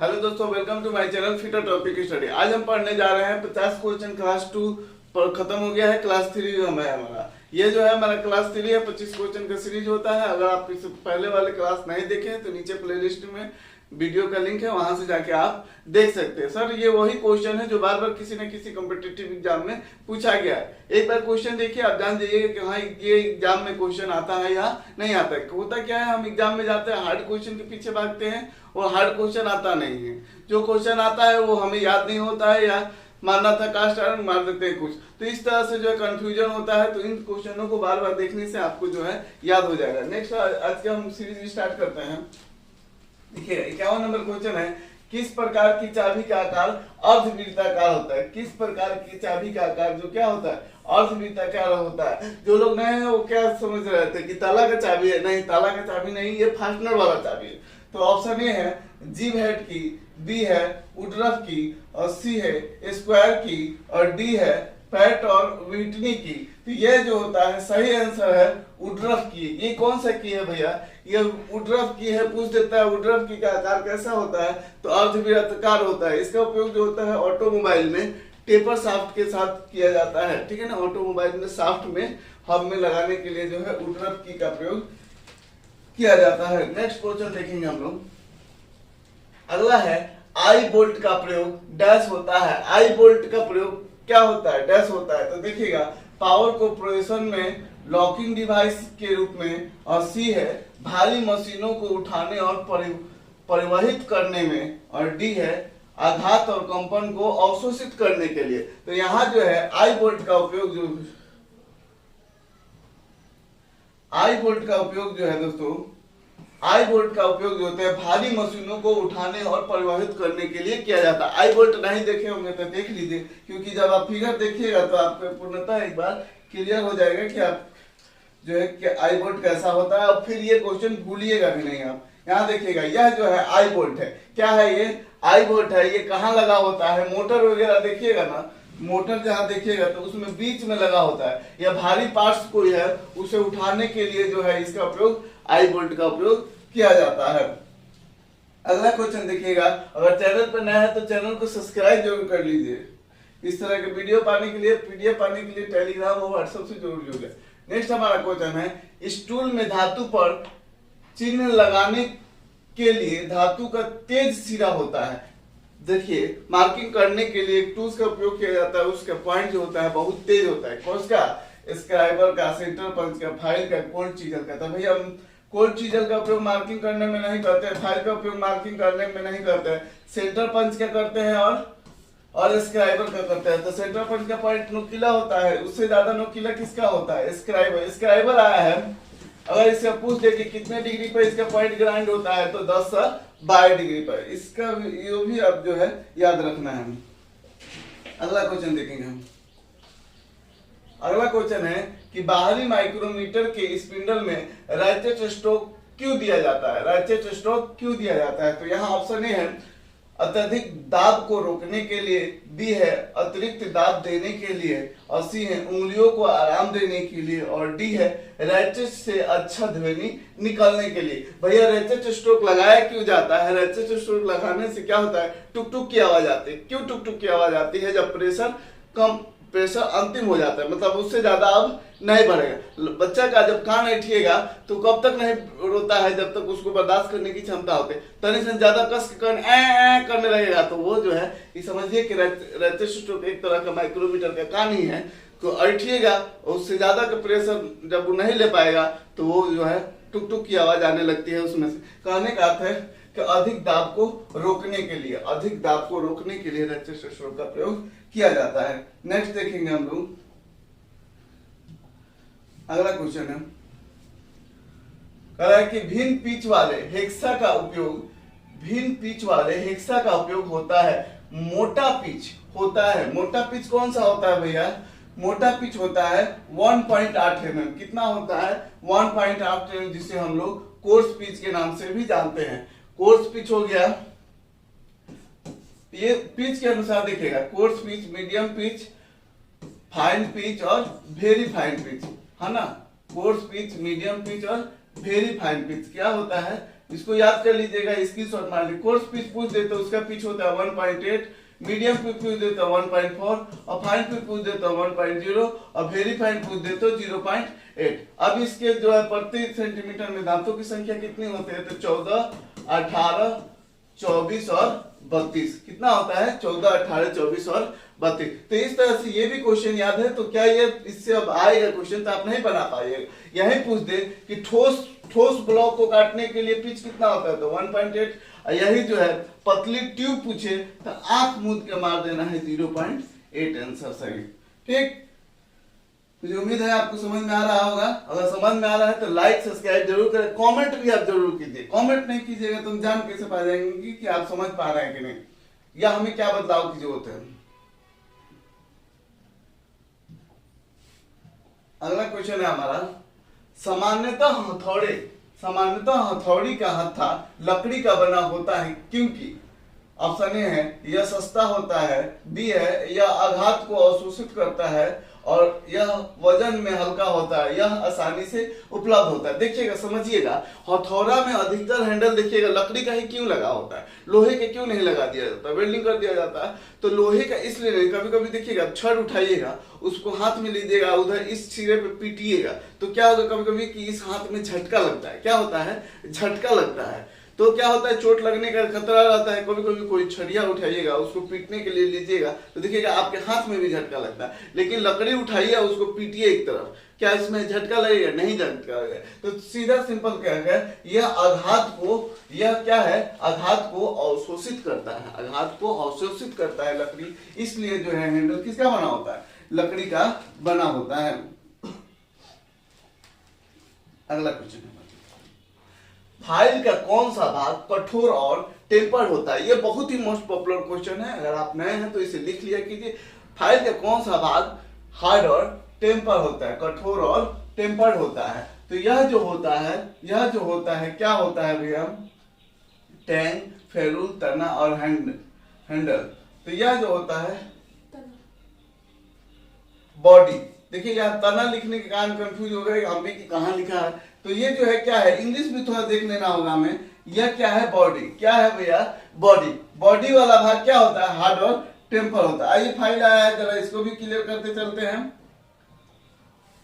Hello दोस्तों, welcome to my channel fitter topic study. आज हम पढ़ने जा रहे हैं 50 क्वेश्चन। क्लास 2 पर खत्म हो गया है, क्लास 3 है हमारा। ये जो है हमारा क्लास 3 है, 25 क्वेश्चन का सीरीज होता है। अगर आप इस पहले वाले क्लास नहीं देखे हैं तो नीचे प्लेलिस्ट में वीडियो का लिंक है, वहां से जाके आप देख सकते हैं। सर ये वही क्वेश्चन है जो बार बार किसी न किसी कॉम्पिटिटिव एग्जाम में पूछा गया है। एक बार क्वेश्चन देखिए, आप जान जाइएगा कि हाँ ये एग्जाम में क्वेश्चन आता है या नहीं आता है। होता क्या है, हम एग्जाम में जाते हैं, हार्ड क्वेश्चन के पीछे भागते हैं और हार्ड क्वेश्चन आता नहीं है। जो क्वेश्चन आता है वो हमें याद नहीं होता है, या मारना था कास्ट आयरन मार देते हैं कुछ, तो इस तरह से जो है कंफ्यूजन होता है। तो इन क्वेश्चनों को बार बार देखने से आपको जो है याद हो जाएगा। नेक्स्ट आज के हम सीरीज स्टार्ट करते हैं। देखिए 51 नंबर क्वेश्चन है, किस प्रकार की चाबी का आकार अर्धवृत्ताकार होता है। किस प्रकार की चाबी का आकार जो क्या होता है, अर्धवृत्ताकार होता है। जो लोग नए हैं वो क्या समझ रहे थे कि ताला का चाबी है, नहीं ताला का चाबी नहीं, ये फास्टनर वाला चाबी है। तो ऑप्शन ए है जीव हेड की, बी है वुडरफ की, और सी है स्क्वायर की, और डी है पैट और व्हिटनी की। तो ये जो होता है सही आंसर है वुडरफ की। ये कौन सा की है भैया, ये वुडरफ की है। पूछ देता है वुडरफ की का आकार कैसा होता है, तो अर्धवृत्ताकार होता है। इसका उपयोग जो होता है ऑटोमोबाइल में टेपर शाफ्ट के साथ किया जाता है, ठीक है ना। ऑटोमोबाइल में शाफ्ट में हब में लगाने के लिए जो है वुडरफ की का प्रयोग किया जाता है। नेक्स्ट क्वेश्चन देखेंगे हम लोग। अगला है आई बोल्ट का प्रयोग डैश होता है। आई बोल्ट का प्रयोग क्या होता है, डैश होता है। तो देखिएगा पावर को प्रोजेक्शन में लॉकिंग डिवाइस के रूप में, और सी है भारी मशीनों को उठाने और परिवहित करने में, और डी है आघात और कंपन को अवशोषित करने के लिए। तो यहाँ जो है आई बोल्ट का उपयोग जो है दोस्तों, आई बोल्ट का उपयोग जो होता है भारी मशीनों को उठाने और परिवहित करने के लिए किया जाता है। आई बोल्ट नहीं देखे होंगे तो देख लीजिए, क्योंकि जब आप फिगर देखिएगा तो आपको पूर्णतः एक बार क्लियर हो जाएगा कि आप जो है कि आई बोल्ट कैसा होता है। और फिर ये क्वेश्चन भूलिएगा भी नहीं आप। यहाँ देखिएगा यह जो है आई बोल्ट है। क्या है ये, आई बोल्ट है। ये कहाँ लगा होता है, मोटर वगैरह देखिएगा ना, मोटर जहाँ देखिएगा तो उसमें बीच में लगा होता है। या भारी पार्ट्स कोई है उसे उठाने के लिए जो है इसका उपयोग आई बोल्ट का उपयोग किया जाता है। अगला क्वेश्चन देखिएगा। अगर चैनल पर नया है तो चैनल को सब्सक्राइब जरूर कर लीजिए। इस तरह के वीडियो पाने के लिए, पीडीएफ पाने के लिए टेलीग्राम और व्हाट्सएप से जरूर जुड़े। नेक्स्ट हमारा क्वेश्चन है, स्टूल में धातु पर चिन्ह लगाने के लिए धातु का तेज सिरा होता है। देखिए मार्किंग करने के लिए एक टूल्स का उपयोग किया जाता है, उसका पॉइंट जो होता है बहुत तेज होता है। कौन का, स्क्राइबर का, सेंटर पंच का, फाइल का, कोल्ड चीजल का। तो भैया हम कोल्ड चीजल का उपयोग मार्किंग करने में नहीं करते हैं, फाइल का उपयोग मार्किंग करने में नहीं करते हैं। सेंटर पंच क्या करते हैं और स्क्राइबर का करते हैं। तो सेंटर पंच का पॉइंट नुकीला होता है, उससे ज्यादा नुकीला किसका होता है, स्क्राइबर। स्क्राइबर आया है, अगर इससे पूछ दे कि कितने डिग्री पर इसका पॉइंट ग्राइंड होता है तो 10 से 12 डिग्री पर। इसका ये भी अब जो है याद रखना है। अगला क्वेश्चन देखेंगे हम। अगला क्वेश्चन है कि बाहरी माइक्रोमीटर के स्पिंडल में रैचेट स्ट्रोक क्यों दिया जाता है। रैचेट स्ट्रोक क्यों दिया जाता है। तो यहाँ ऑप्शन ए है अत्यधिक दाब को रोकने के लिए, बी है अतिरिक्त दाब देने के लिए, और सी है उंगलियों को आराम देने के लिए, और डी है रैचेट से अच्छा ध्वनि निकलने के लिए। भैया रैचेट स्ट्रोक लगाया क्यों जाता है। रैचेट स्ट्रोक लगाने से क्या होता है, टुक टुक की आवाज आती है। क्यों टुक टुक की आवाज आती है, जब प्रेशर अंतिम हो जाता है, मतलब उससे ज्यादा अब नहीं बढ़ेगा। बच्चा का जब कान ऐठिएगा तो कब तक नहीं रोता है, जब तक उसको बर्दाश्त करने की क्षमता होती है। तनी से ज्यादा कस के कान ए करने लगेगा तो वो जो है ये समझिए कि रैचेट स्ट्रोक एक तरह का माइक्रोमीटर का कान ही है। तो ऐठिएगा उससे ज्यादा का प्रेशर जब वो नहीं ले पाएगा तो वो जो है टुक टुक की आवाज आने लगती है उसमें से। कहने का अर्थ है कि अधिक दाब को रोकने के लिए, अधिक दाब को रोकने के लिए रैचेट स्ट्रोक का प्रयोग किया जाता है। नेक्स्ट देखेंगे हम लोग। अगला क्वेश्चन है, कह रहा है कि भिन्न पिच वाले हेक्सा का उपयोग होता है। मोटा पिच होता है। मोटा पिच कौन सा होता है भैया, मोटा पिच होता है 1.8 mm। कितना होता है, 1.8 mm, जिसे हम लोग कोर्स पिच के नाम से भी जानते हैं। कोर्स पिच हो गया, ये पिच के अनुसार देखिएगा, course pitch, medium pitch, fine pitch और वेरी फाइन पिच, है ना। कोर्स पिच, मीडियम पिच और वेरी फाइन पिच क्या होता है, इसको याद कर लीजिएगा, इसकी शॉर्ट मार ली। कोर्स पिच पूछ दे तो उसका पिच होता है 1.8, मीडियम पिच पूछ दे तो 1.4, और फाइन पिच पूछ दे तो 1.0, और वेरी फाइन पूछ दे तो 0.8। अब इसके जो है प्रति सेंटीमीटर में दांतों की संख्या कितनी होती है, तो 14, 18, 24 और 32। कितना होता है, 14, 18, 24 और 32। तो इस तरह से ये भी क्वेश्चन याद है, तो क्या ये इससे अब आएगा क्वेश्चन, तो आप नहीं बना पाइएगा। यही पूछ दे कि ठोस ब्लॉक को काटने के लिए पिच कितना होता है, तो 1.8। यही जो है पतली ट्यूब पूछे तो आंख मूंद के मार देना है 0.8, आंसर सही। ठीक, मुझे उम्मीद है आपको समझ में आ रहा होगा। अगर समझ में आ रहा है तो लाइक सब्सक्राइब जरूर करें, कमेंट भी आप जरूर कीजिए। कमेंट नहीं कीजिएगा तो हम जान कैसे पा जाएंगे कि आप समझ पा रहे हैं कि नहीं, या हमें क्या बदलाव की जरूरत है। अगला क्वेश्चन है हमारा, सामान्यतः हथौड़ी का हत्था लकड़ी का बना होता है क्योंकि ऑप्शन ए है यह सस्ता होता है, बी है यह आघात को अवशोषित करता है, और यह वजन में हल्का होता है, यह आसानी से उपलब्ध होता है। देखिएगा, समझिएगा, हथौड़ा में अधिकतर हैंडल देखिएगा लकड़ी का ही क्यों लगा होता है, लोहे के क्यों नहीं लगा दिया जाता, वेल्डिंग कर दिया जाता है। तो लोहे का इसलिए नहीं, कभी कभी देखिएगा छड़ उठाइएगा, उसको हाथ में लीजिएगा, उधर इस सिरे पे पीटिएगा तो क्या होगा कभी कभी कि इस हाथ में झटका लगता है। क्या होता है, झटका लगता है। तो क्या होता है, चोट लगने का खतरा रहता है। कभी कभी कोई छड़िया उठाइएगा, उसको पीटने के लिए लीजिएगा तो देखिएगा आपके हाथ में भी झटका लगता है। लेकिन लकड़ी उठाइए, उसको पीटिए एक तरफ, क्या इसमें झटका लगेगा, नहीं झटका लगेगा। तो सीधा सिंपल क्या है, यह आघात को, यह क्या है, आघात को अवशोषित करता है, आघात को अवशोषित करता है लकड़ी। इसलिए जो है हैंडल किसका बना होता है, लकड़ी का बना होता है। अगला क्वेश्चन है, फाइल का कौन सा भाग कठोर और टेम्पर्ड होता है। ये बहुत ही मोस्ट पॉपुलर क्वेश्चन है, अगर आप नए हैं तो इसे लिख लिया कीजिए। फाइल का कौन सा भाग हार्ड और टेम्पर होता है, कठोर और टेम्पर्ड होता है। तो यह जो होता है क्या होता है भैया, टैंग, फेरूल, तना और हैंडल। तो यह जो होता है बॉडी। देखिए यहाँ तना लिखने के कारण कंफ्यूज हो गए हम भी कि कहाँ लिखा है। तो ये जो है क्या है, इंग्लिश भी थोड़ा देख लेना होगा हमें। यह क्या है, बॉडी। क्या है भैया, बॉडी। बॉडी वाला भाग क्या होता है, हार्ड और टेम्पर होता है। आइए फाइल आया है, जरा इसको भी क्लियर करते चलते हैं।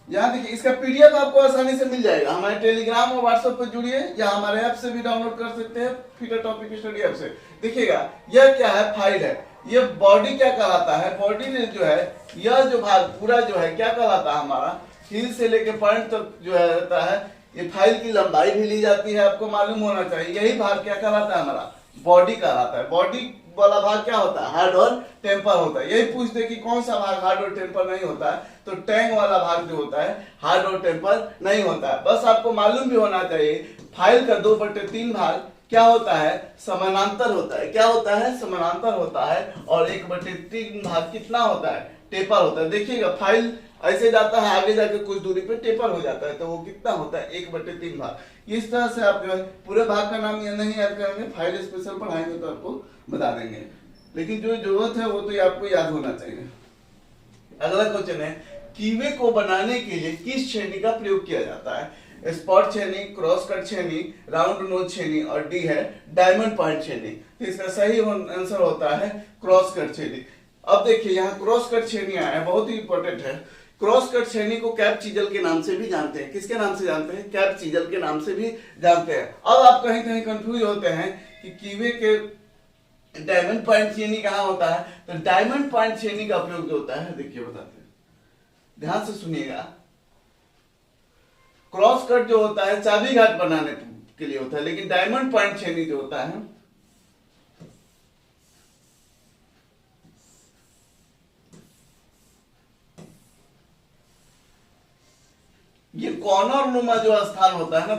यहाँ देखिए, इसका पीडीएफ आपको आसानी से मिल जाएगा। हमारे टेलीग्राम और व्हाट्सएप पर जुड़िए, या हमारे ऐप से भी डाउनलोड कर सकते हैं, फिटर टॉपिक स्टडी ऐप से। देखिएगा यह क्या है, फाइल है। ये बॉडी क्या कहलाता है, बॉडी में जो है यह जो भाग पूरा जो है क्या कहलाता है, हमारा हील से लेके पॉइंट तक जो है रहता है। ये फाइल की लंबाई भी ली जाती है, आपको मालूम होना चाहिए। यही भाग क्या कहलाता है, हमारा बॉडी कहलाता है। बॉडी वाला भाग क्या होता है, हार्ड और टेम्पर होता है। यही पूछते कि कौन सा भाग हार्ड और टेम्पर नहीं होता है, तो टैंग वाला भाग जो होता है हार्ड और टेम्पर नहीं होता है। बस आपको मालूम भी होना चाहिए, फाइल का 2/3 भाग क्या होता है, समानांतर होता है। क्या होता है, समानांतर होता है। और 1/3 भाग कितना होता है, टेपर होता है। देखिएगा फाइल ऐसे जाता है, आगे जाके कुछ दूरी पे टेपर हो जाता है, तो वो कितना होता है, 1/3 भाग। इस तरह से आप जो है पूरे भाग का नाम ये नहीं याद करेंगे, फाइल स्पेशल पढ़ाएंगे तो आपको बता देंगे। लेकिन जो जरूरत है वो तो आपको याद होना चाहिए। अगला क्वेश्चन है, कीवे को बनाने के लिए किस छेनी का प्रयोग किया जाता है। स्पॉट छेनी, क्रॉस कट छेनी, राउंड नोज छेनी, और डी है डायमंड पॉइंट छेनी। तो इसका सही आंसर होता है क्रॉस कट छेनी। अब देखिए यहाँ क्रॉस कट छेनी आया है, बहुत ही इंपॉर्टेंट है। क्रॉस कट छेनी को कैप चीजल के नाम से भी जानते हैं। किसके नाम से जानते हैं, कैप चीजल के नाम से भी जानते हैं। अब आप कहीं कहीं कंफ्यूज होते हैं कि कीवे के डायमंड पॉइंट छेनी कहाँ होता है। तो डायमंड पॉइंट छेनी का प्रयोग जो होता है, देखिए बताते हैं, ध्यान से सुनिएगा। क्रॉस कट जो होता है चाबी घाट बनाने के लिए होता है, लेकिन डायमंड पॉइंट छेनी जो होता है ये कॉर्नर नुमा जो स्थान होता है ना,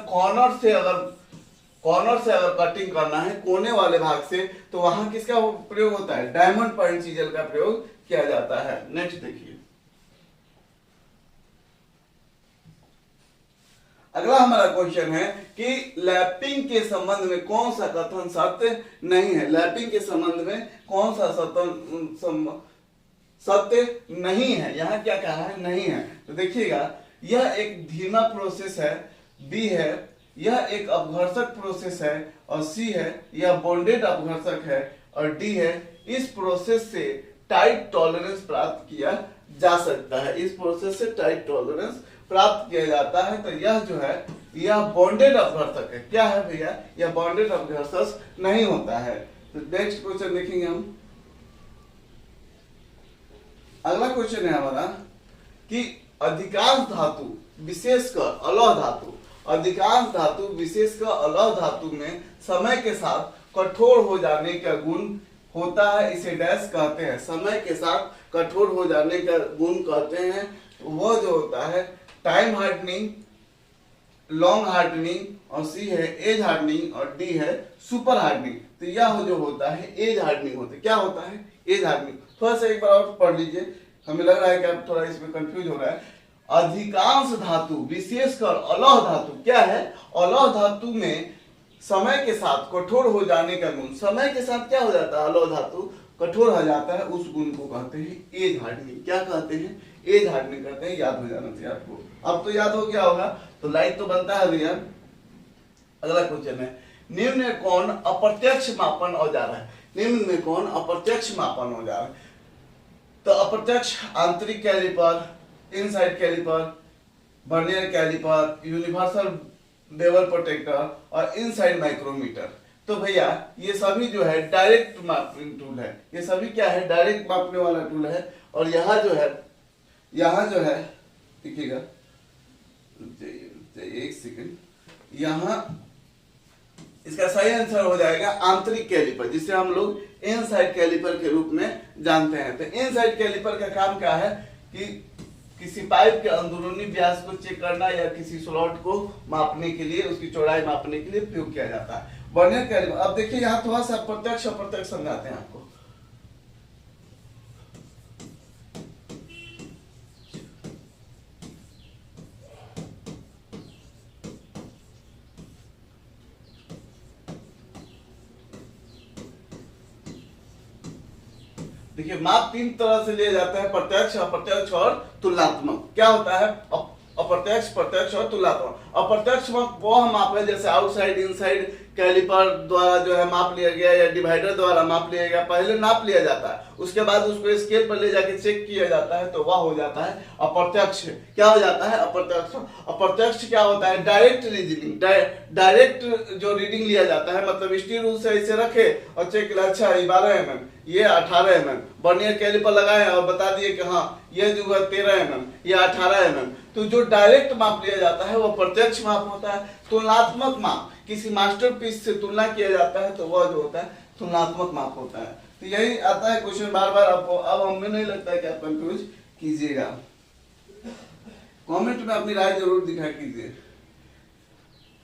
कॉर्नर से अगर कटिंग करना है कोने वाले भाग से, तो वहां किसका प्रयोग होता है, डायमंड पॉइंट चीजल का प्रयोग किया जाता है। नेक्स्ट देखिए, अगला हमारा क्वेश्चन है कि लैपिंग के संबंध में कौन सा कथन सत्य नहीं है। लैपिंग के संबंध में कौन सा सत्य नहीं है, यहाँ क्या कहा है, नहीं है। तो देखिएगा, यह एक धीमा प्रोसेस है, बी है यह एक अपघर्षक प्रोसेस है, और सी है यह बॉन्डेड अपघर्षक है, और डी है इस प्रोसेस से टाइट टॉलरेंस प्राप्त किया जा सकता है। इस प्रोसेस से टाइट टॉलरेंस प्राप्त किया जाता है। तो यह जो है यह बॉन्डेड अपघर्षक है। क्या है भैया? यह बॉन्डेड अपघर्षक नहीं होता है। तो नेक्स्ट क्वेश्चन देखेंगे हम। अगला क्वेश्चन है हमारा कि अधिकांश धातु विशेषकर अलौह धातु, अधिकांश धातु विशेषकर अलौह धातु में समय के साथ कठोर हो जाने का गुण होता है। इसे डैश कहते हैं, समय के साथ कठोर हो जाने का गुण कहते हैं। वह जो होता है टाइम हार्डनिंग, लॉन्ग हार्डनिंग, और सी है एज हार्डनिंग, और डी है सुपर हार्डनिंग। तो यह जो होता है एज हार्डनिंग होता है। क्या होता है? As hardening. थोड़ा सा एक बार और पढ़ लीजिए, हमें लग रहा है कि आप थोड़ा इसमें कंफ्यूज हो रहा है। अधिकांश धातु विशेषकर अलौह धातु, क्या है? अलौह धातु में समय के साथ कठोर हो जाने का गुण, समय के साथ क्या हो जाता है? अलौह धातु कठोर हो जाता है, उस गुण को कहते हैं एज हार्डनिंग। क्या कहते हैं? एज हार्डनिंग कहते हैं। याद हो जाना चाहिए आपको। अब तो याद हो गया होगा, तो लाइक तो बनता है भैया। अगला क्वेश्चन है, निम्न में कौन अप्रत्यक्ष मापन औजार है? निम्न में कौन अप्रत्यक्ष मापन औजार है? तो अप्रत्यक्ष आंतरिक caliper, inside caliper, vernier caliper, universal bevel protector और इनसाइड माइक्रोमीटर। तो भैया ये सभी जो है डायरेक्ट मापिंग टूल है। ये सभी क्या है? डायरेक्ट मापने वाला टूल है। और यहाँ जो है देखिएगा, एक सेकंड, यहाँ इसका सही आंसर हो जाएगा आंतरिक कैलिपर, जिसे हम लोग इनसाइड कैलिपर के रूप में जानते हैं। तो इनसाइड कैलिपर का काम क्या है कि किसी पाइप के अंदरूनी व्यास को चेक करना या किसी स्लॉट को मापने के लिए, उसकी चौड़ाई मापने के लिए उपयोग किया जाता है। वर्नियर कैलिपर, अब देखिए यहाँ थोड़ा सा प्रत्यक्ष अप्रत्यक्ष समझाते हैं आपको। देखिए माप तीन तरह से लिया जाता है, प्रत्यक्ष, अप्रत्यक्ष और तुलनात्मक। क्या होता है? अप्रत्यक्ष, प्रत्यक्ष और तुलनात्मक। अप्रत्यक्ष वह माप है जैसे आउटसाइड इनसाइड कैलिपर द्वारा जो है माप लिया गया या डिवाइडर द्वारा माप लिया गया। पहले नाप लिया जाता है, उसके बाद उसको स्केल पर ले जाके चेक किया जाता है, तो वह हो जाता है अप्रत्यक्ष। क्या हो जाता है? अप्रत्यक्ष। अप्रत्यक्ष क्या होता है? डायरेक्ट रीडिंग, डायरेक्ट जो रीडिंग लिया जाता है, मतलब स्टील रूल से इसे रखे और चेक किया, अच्छा ये 12 mm, ये 18 mm, वर्नियर कैलिपर लगाए और बता दिए कि हाँ ये जो है 13 mm, ये 18 mm। तो जो डायरेक्ट माप लिया जाता है वो प्रत्यक्ष माप होता है। तुलनात्मक माप, किसी मास्टरपीस से तुलना किया जाता है, तो वह जो होता है तुलनात्मक माप होता है। तो यही आता है क्वेश्चन बार बार आपको। अब हमें नहीं लगता है कि आप कंफ्यूज कीजिएगा। कमेंट में अपनी राय जरूर दिखा कीजिए।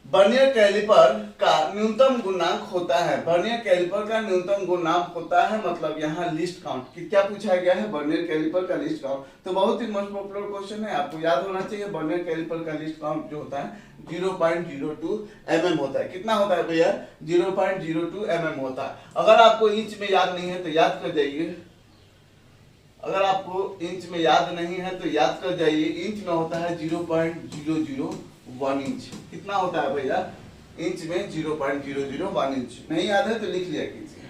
वर्नियर कैलिपर का न्यूनतम गुणांक होता है। वर्नियर कैलिपर का न्यूनतम गुणांक होता है, मतलब यहाँ लिस्ट काउंट कि क्या पूछा गया है? वर्नियर कैलिपर का लिस्ट काउंट। तो बहुत ही मोस्ट पॉपुलर क्वेश्चन है, आपको याद होना चाहिए। वर्नियर कैलिपर का लिस्ट काउंट जो होता है 0.02 mm होता है। कितना होता है भैया? 0.02 mm होता है। अगर आपको इंच में याद नहीं है तो याद कर जाइए। अगर आपको इंच में याद नहीं है तो याद कर जाइए। इंच में होता है 0.001 इंच। कितना होता है भैया? इंच में 0.001 इंच। नहीं याद है तो लिख लिया कीजिए।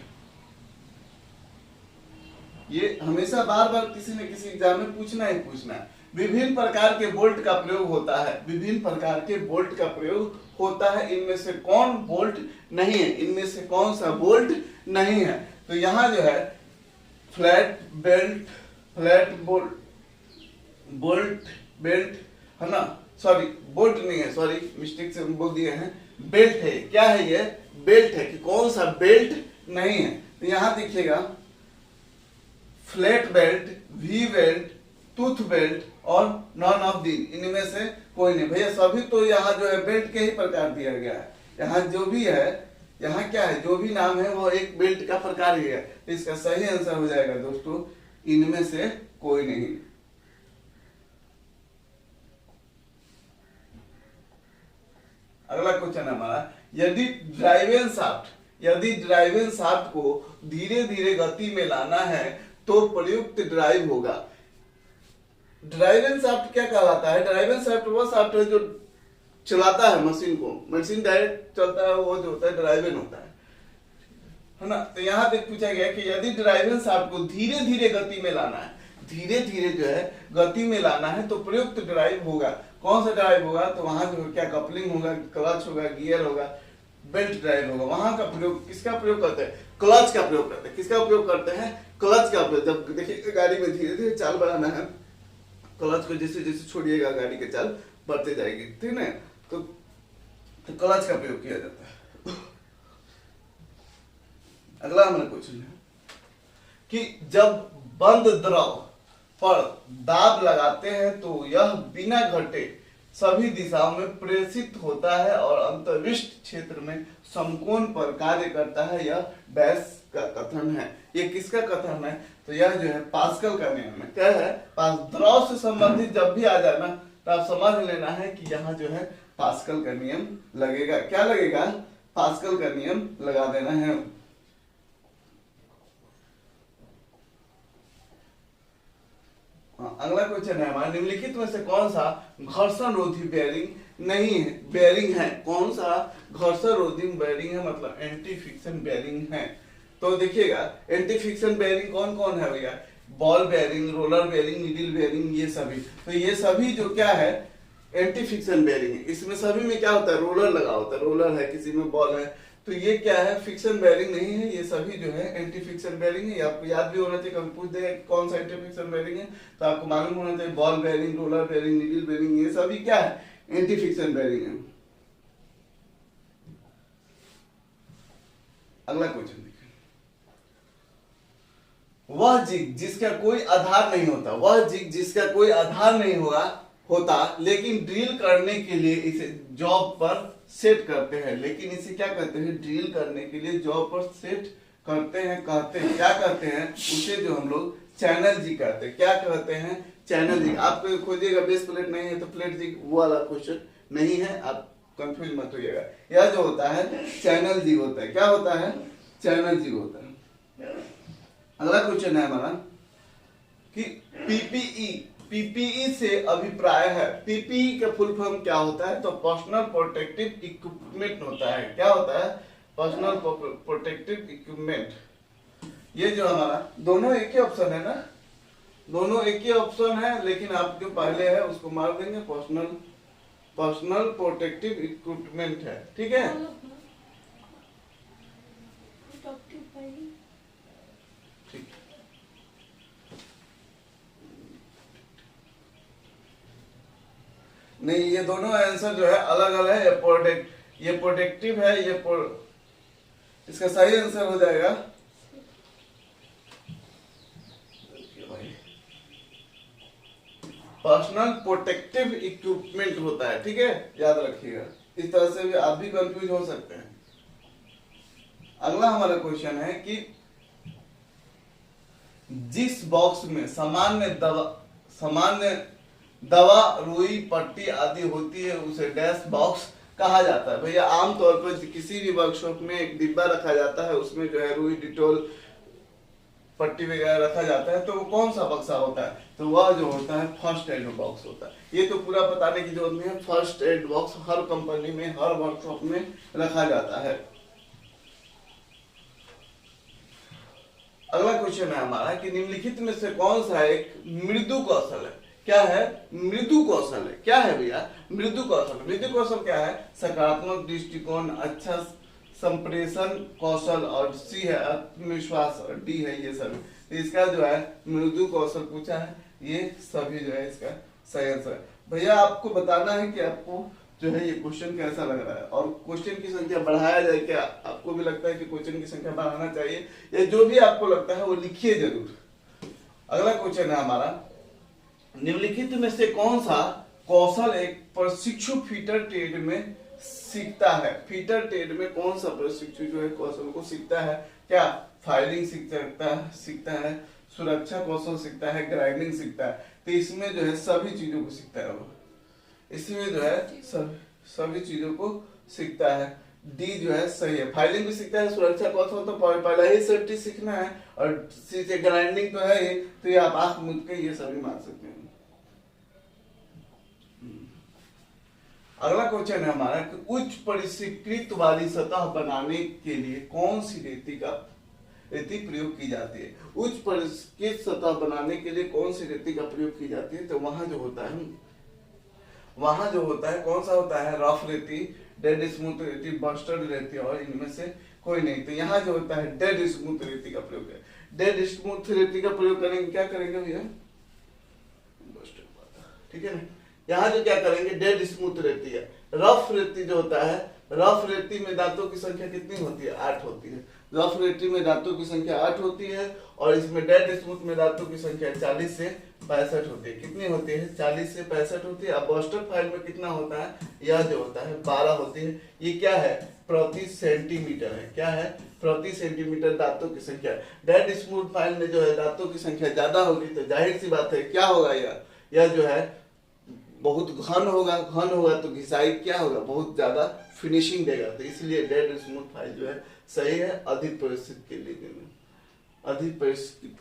ये हमेशा बार बार किसी न किसी एग्जाम में पूछना ही पूछना है। विभिन्न प्रकार के बोल्ट का प्रयोग होता है। विभिन्न प्रकार के बोल्ट का प्रयोग होता है। इनमें से कौन बोल्ट नहीं है? इनमें से कौन सा बोल्ट नहीं है? तो यहाँ जो है फ्लैट बोल्ट बेल्ट है ना, सॉरी बोल्ट नहीं है, सॉरी मिस्टेक से बोल दिए हैं, बेल्ट है। क्या है ये? बेल्ट है। कि कौन सा बेल्ट नहीं है? तो यहाँ देखिएगा flat belt, we belt, tooth belt और नॉन ऑफ दी, इनमें से कोई नहीं भैया। सभी तो यहाँ जो है बेल्ट के ही प्रकार दिया गया है। यहाँ जो भी है, यहाँ क्या है, जो भी नाम है वो एक बेल्ट का प्रकार ही है। तो इसका सही आंसर हो जाएगा दोस्तों इनमें से कोई नहीं। अगला क्वेश्चन हमारा, यदि ड्राइवेन शाफ्ट को धीरे धीरे गति में लाना है तो प्रयुक्त ड्राइव होगा। ड्राइवेन शाफ्ट क्या कहलाता है? ड्राइवेन शाफ्ट वो शाफ्ट है जो चलाता है मशीन को, मशीन डायरेक्ट चलता है, वो जो होता है ड्राइवन होता है ना। तो यहाँ पे पूछा गया कि यदि ड्राइवन शाफ्ट को धीरे धीरे गति में लाना है, धीरे धीरे जो है गति में लाना है, तो प्रयुक्त ड्राइव होगा। कौन सा ड्राइव होगा? तो वहां जो क्या कपलिंग होगा, क्लच होगा, गियर होगा, बेल्ट ड्राइव होगा। वहां का प्रयोग किसका प्रयोग करते हैं? क्लच का प्रयोग करते हैं। किसका उपयोग करते हैं? क्लच का प्रयोग। जब देखिए गाड़ी में धीरे धीरे चाल बढ़ाना है, क्लच को जैसे जैसे छोड़िएगा गाड़ी की चाल बढ़ते जाएगी, ठीक है। तो क्लच का प्रयोग किया जाता है। अगला हमारा क्वेश्चन है कि जब बंद द्रव पर दाब लगाते हैं तो यह बिना घटे सभी दिशाओं में प्रेषित होता है और अंतरिक्ष क्षेत्र में समकोण पर कार्य करता है। यह डैश का कथन है। ये किसका कथन है? तो यह जो है पास्कल का नियम है। क्या है? द्रव से संबंधित जब भी आ जाए ना, तो आप समझ लेना है कि यहाँ जो है पास्कल का नियम लगेगा। क्या लगेगा? पास्कल का नियम लगा देना है। अगला क्वेश्चन है हमारा, निम्नलिखित में से कौन सा घर्षण रोधी बेयरिंग नहीं है? बेयरिंग है। कौन सा घर्षण रोधी बेयरिंग है? मतलब एंटी फ्रिक्शन बेयरिंग है। तो देखिएगा एंटी फ्रिक्शन बेयरिंग कौन कौन है भैया? Ball bearing, roller bearing, needle bearing, ये सभी। तो ये सभी जो क्या है एंटी फ्रिक्शन बेयरिंग है। इसमें सभी में क्या होता है? रोलर लगा होता है। रोलर है, किसी में बॉल है। तो ये क्या है? फ्रिक्शन बेयरिंग नहीं है। ये सभी जो है एंटी फ्रिक्शन बेयरिंग है। आपको याद भी होना चाहिए, कभी पूछ दे कौन सा एंटी फ्रिक्शन बेयरिंग है तो आपको मालूम होना चाहिए ball bearing, roller bearing, needle bearing, ये सभी क्या है? एंटी फ्रिक्शन बेयरिंग है। अगला क्वेश्चन देखिए, वह जिग जिसका कोई आधार नहीं होता, वह जिग जिसका कोई आधार नहीं होता लेकिन ड्रिल करने के लिए इसे जॉब पर सेट करते हैं। लेकिन इसे क्या करते हैं? ड्रिल करने के लिए जॉब पर सेट करते हैं। कहते हैं क्या करते हैं? उसे जो हम लोग चैनल जी कहते हैं। क्या कहते हैं? चैनल जी। आप खोजिएगा बेस प्लेट नहीं है तो प्लेट जी, वो वाला क्वेश्चन नहीं है, आप कंफ्यूज मत होइएगा। यह जो होता है चैनल जी होता है। क्या होता है? चैनल जी होता है। अगला क्वेश्चन है हमारा कि पीपीई से अभिप्राय है। पीपीई का फुल फॉर्म क्या होता है? तो पर्सनल प्रोटेक्टिव इक्विपमेंट होता है। क्या होता है? Personal protective equipment. ये जो हमारा दोनों एक ही ऑप्शन है ना, दोनों एक ही ऑप्शन है, लेकिन आप जो पहले है उसको मार देंगे। पर्सनल प्रोटेक्टिव इक्विपमेंट है, ठीक है। नहीं, ये दोनों आंसर जो है अलग अलग है। ये प्रोटेक्टिव है, इसका सही आंसर हो जाएगा पर्सनल प्रोटेक्टिव इक्विपमेंट होता है, ठीक है, याद रखिएगा। इस तरह से भी आप भी कंफ्यूज हो सकते हैं। अगला हमारा क्वेश्चन है कि जिस बॉक्स में सामान्य दवा, रुई, पट्टी आदि होती है उसे डैश बॉक्स कहा जाता है। भैया आमतौर पर किसी भी वर्कशॉप में एक डिब्बा रखा जाता है, उसमें जो है रुई, डिटोल, पट्टी वगैरह रखा जाता है। तो वो कौन सा बक्सा होता है? तो वह जो होता है फर्स्ट एड बॉक्स होता है। ये तो पूरा बताने की जरूरत नहीं है। फर्स्ट एड बॉक्स हर कंपनी में, हर वर्कशॉप में रखा जाता है। अगला क्वेश्चन है हमारा कि निम्नलिखित में से कौन सा एक मृदु कौशल है? क्या है? मृदु कौशल है। क्या है भैया? मृदु कौशल। मृदु कौशल क्या है? सकारात्मक दृष्टिकोण, अच्छा संप्रेषण कौशल, और सी है आत्मविश्वास, और डी है ये सभी। तो इसका जो है मृदु कौशल पूछा है, ये सभी जो है इसका सही आंसर है। भैया आपको बताना है कि आपको जो है ये क्वेश्चन कैसा लग रहा है, और क्वेश्चन की संख्या बढ़ाया जाए क्या? आपको भी लगता है कि क्वेश्चन की संख्या बढ़ाना चाहिए, या जो भी आपको लगता है वो लिखिए जरूर। अगला क्वेश्चन है हमारा, निम्नलिखित में से कौन सा कौशल एक प्रशिक्षु फीटर ट्रेड में सीखता है? फीटर ट्रेड में कौन सा प्रशिक्षु जो है कौशल को सीखता है? क्या फायरिंग सीखता है, सुरक्षा कौशल सीखता है, ग्राइंडिंग सीखता है? तो इसमें जो है सभी चीजों को सीखता है वो। इसमें जो है सभी चीजों को सीखता है। डी जो है सही है। फाइलिंग भी सीखता है, सुरक्षा कौशल तो पहला ही सेफ्टी सीखना है, और ग्राइंडिंग तो है ही। तो ये आप आंख मूंद के ये सभी मान सकते हैं। अगला क्वेश्चन है हमारा कि उच्च परिष्कृत वाली सतह बनाने के लिए कौन सी रेती प्रयोग की जाती है। उच्च परिष्कृत सतह बनाने के लिए कौन सी रेती का प्रयोग की जाती है। तो वहां जो होता है कौन सा होता है, रफ रेती, डेड स्मूथ रेती, बस्टर्ड रेती और इनमें से कोई नहीं। तो यहाँ जो होता है डेड स्मूथ रेती का प्रयोग है। डेड स्मूथ रेती का प्रयोग करेंगे, क्या करेंगे भैया, ठीक है ना। यहाँ जो क्या करेंगे, डेड स्मूथ रेती है। रफ रेती जो होता है, रफ रेती में दांतों की संख्या कितनी होती है, 8 होती है। रफ रेती में दांतों की संख्या 8 होती है और इसमें डेड स्मूथ में दांतों की संख्या 40 से 65 होती है। कितनी होती है, 40 से 65 होती है। अब बस्टर्ड फाइल में कितना होता है, यह जो होता है 12 होती है। ये क्या है, प्रति सेंटीमीटर है। क्या है, प्रति सेंटीमीटर दांतों की संख्या। डेड स्मूथ फाइल में जो है दांतों की संख्या ज्यादा होगी, तो जाहिर सी बात है क्या होगा, यह जो है बहुत घन होगा तो घिसाई क्या होगा, बहुत ज्यादा फिनिशिंग देगा। तो इसलिए डेड स्मूथ फाइल जो है सही है अधिक परिष्कृत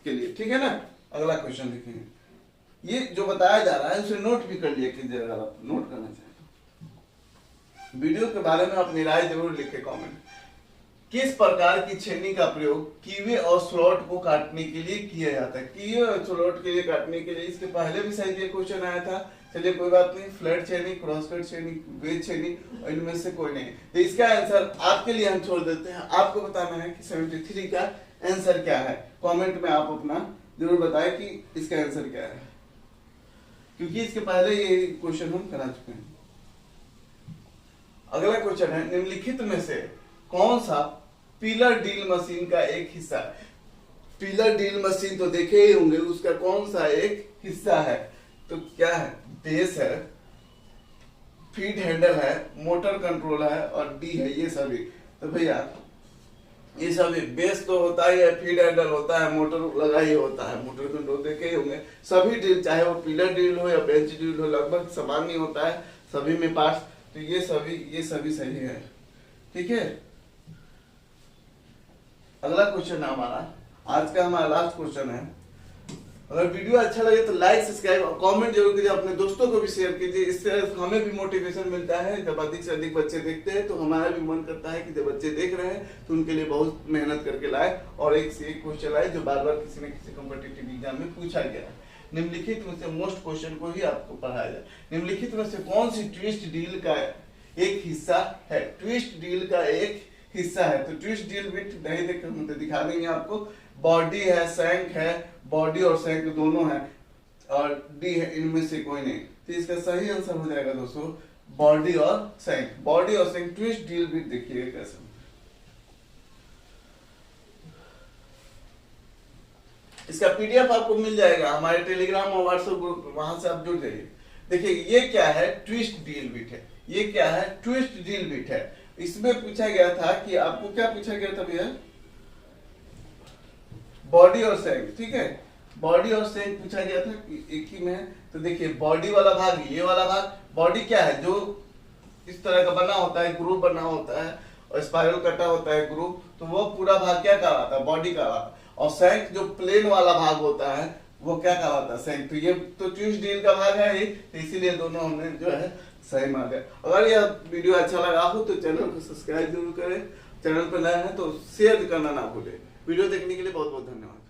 के लिए, ठीक है ना। अगला क्वेश्चन देखेंगे, ये जो बताया जा रहा है उसे नोट भी कर लिया कीजिए अगर आप नोट करना चाहें तो। वीडियो के बारे में अपनी राय जरूर लिखे कमेंट। किस प्रकार की छेनी का प्रयोग कीवे और स्लॉट को काटने के लिए किया जाता है। कीवे और स्लॉट के लिए काटने के लिए, इसके पहले भी शायद ये क्वेश्चन आया था, चलिए कोई बात नहीं। फ्लैट छेनी, क्रॉस कट छेनी, वेज छेनी, इनमें से कोई नहीं। तो इसका आंसर आपके लिए हम छोड़ देते हैं, आपको बताना है कि 73 का आंसर क्या है। कमेंट में आप अपना जरूर बताएं कि इसका आंसर क्या है, क्योंकि इसके पहले ये क्वेश्चन हम करा चुके हैं। अगला क्वेश्चन है, निम्नलिखित में से कौन सा पिलर ड्रिल मशीन का एक हिस्सा है। पिलर ड्रिल मशीन तो देखे ही होंगे, उसका कौन सा एक हिस्सा है। तो क्या है, बेस है, फीड हैंडल है, मोटर कंट्रोल है और डी है, ये सभी। तो भैया ये सभी, बेस तो होता ही है, फीड हैंडल होता है, मोटर लगा ही होता है, मोटर कंट्रोल देखे ही होंगे। सभी ड्रिल, चाहे वो पिलर ड्रिल हो या बेंच ड्रिल हो, लगभग समान ही होता है सभी में पार्ट्स। तो ये सभी सही है, ठीक है। अगला क्वेश्चन है हमारा, आज का हमारा लास्ट क्वेश्चन है। अगर वीडियो अच्छा लगे तो लाइक, सब्सक्राइब और कमेंट जरूर कीजिए, अपने दोस्तों को भी शेयर कीजिए। इससे हमें भी मोटिवेशन मिलता है। जब अधिक से अधिक बच्चे देखते हैं तो हमारा भी मन करता है कि जब बच्चे देख रहे हैं तो उनके लिए बहुत मेहनत करके लाए और एक से एक क्वेश्चन लाए जो बार बार किसी न किसी कॉम्पिटिटिव एग्जाम में पूछा गया है। निम्नलिखित में से मोस्ट क्वेश्चन को ही आपको पढ़ाया जाए। निम्नलिखित में से कौन सी ट्विस्ट ड्रिल का एक हिस्सा है। ट्विस्ट ड्रिल का एक हिस्सा है। तो ट्विस्ट ड्रिल बिट नहीं देख हम तो दिखा देंगे आपको। बॉडी है, शैंक है, बॉडी और शैंक दोनों है और डी है, इनमें से कोई नहीं। तो इसका सही आंसर हो जाएगा दोस्तों बॉडी और शैंक। बॉडी और शैंक ट्विस्ट ड्रिल बिट देखिए कैसे। इसका पीडीएफ आपको मिल जाएगा हमारे टेलीग्राम और व्हाट्सएप ग्रुप, वहां से आप जुड़ जाइए। देखिए ये क्या है, ट्विस्ट ड्रिल बिट है। ये क्या है, ट्विस्ट ड्रिल बिट है। इसमें पूछा गया था कि आपको क्या पूछा गया था भैया, बॉडी और शैंक, ठीक है। बॉडी और शैंक पूछा गया था कि एक ही में है। तो देखिए बॉडी वाला भाग, ये वाला भाग, बॉडी क्या है, जो इस तरह का बना होता है, ग्रुप बना होता है और स्पाइरल कटा होता है ग्रुप, तो वो पूरा भाग क्या कहलाता है, बॉडी कहलाता है। और शैंक जो प्लेन वाला भाग होता है वो क्या कहलाता है, शैंक। तो ये तो ट्विस्ट ड्रिल का भाग है ही, तो इसीलिए दोनों हमने जो है सही मान लिया। अगर यह वीडियो अच्छा लगा हो तो चैनल को सब्सक्राइब जरूर करें, चैनल पर नए हैं तो शेयर करना ना भूलें। वीडियो देखने के लिए बहुत बहुत धन्यवाद।